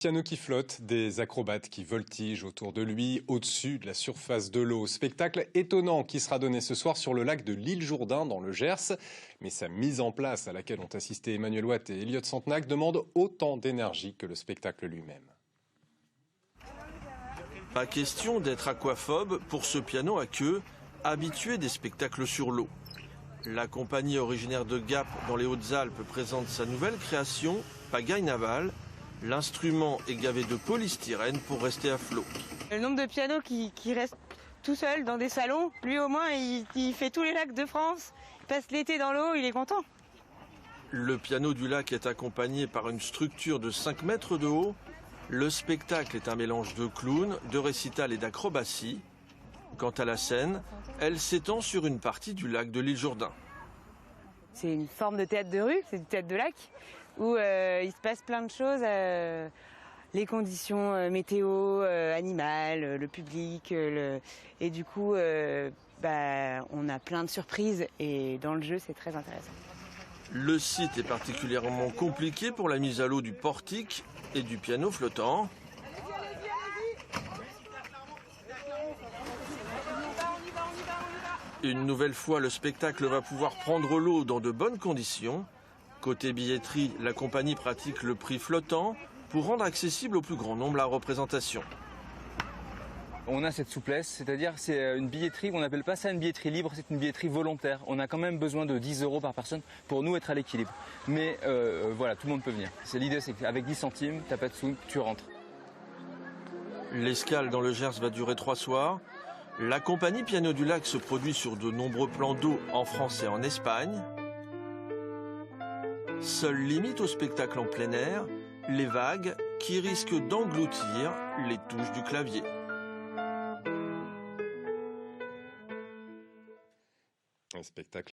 Piano qui flotte, des acrobates qui voltigent autour de lui, au-dessus de la surface de l'eau. Spectacle étonnant qui sera donné ce soir sur le lac de l'Île Jourdain dans le Gers. Mais sa mise en place, à laquelle ont assisté Emmanuel Watt et Elliott Santenac, demande autant d'énergie que le spectacle lui-même. Pas question d'être aquaphobe pour ce piano à queue, habitué des spectacles sur l'eau. La compagnie originaire de Gap dans les Hautes-Alpes présente sa nouvelle création, Pagaille Navale. L'instrument est gavé de polystyrène pour rester à flot. Le nombre de pianos qui restent tout seul dans des salons, lui au moins il fait tous les lacs de France, il passe l'été dans l'eau, il est content. Le piano du lac est accompagné par une structure de 5 mètres de haut. Le spectacle est un mélange de clown, de récital et d'acrobatie. Quant à la scène, elle s'étend sur une partie du lac de l'Île Jourdain. C'est une forme de théâtre de rue, c'est du théâtre de lac, où il se passe plein de choses, les conditions météo, animales, le public, et du coup on a plein de surprises et dans le jeu c'est très intéressant. Le site est particulièrement compliqué pour la mise à l'eau du portique et du piano flottant. Une nouvelle fois, le spectacle va pouvoir prendre l'eau dans de bonnes conditions. Côté billetterie, la compagnie pratique le prix flottant pour rendre accessible au plus grand nombre la représentation. On a cette souplesse, c'est-à-dire c'est une billetterie, on n'appelle pas ça une billetterie libre, c'est une billetterie volontaire. On a quand même besoin de 10 € par personne pour nous être à l'équilibre. Mais voilà, tout le monde peut venir. L'idée, c'est qu'avec 10 centimes, t'as pas de sous, tu rentres. L'escale dans le Gers va durer 3 soirs. La compagnie Piano du Lac se produit sur de nombreux plans d'eau en France et en Espagne. Seule limite au spectacle en plein air, les vagues qui risquent d'engloutir les touches du clavier. Un spectacle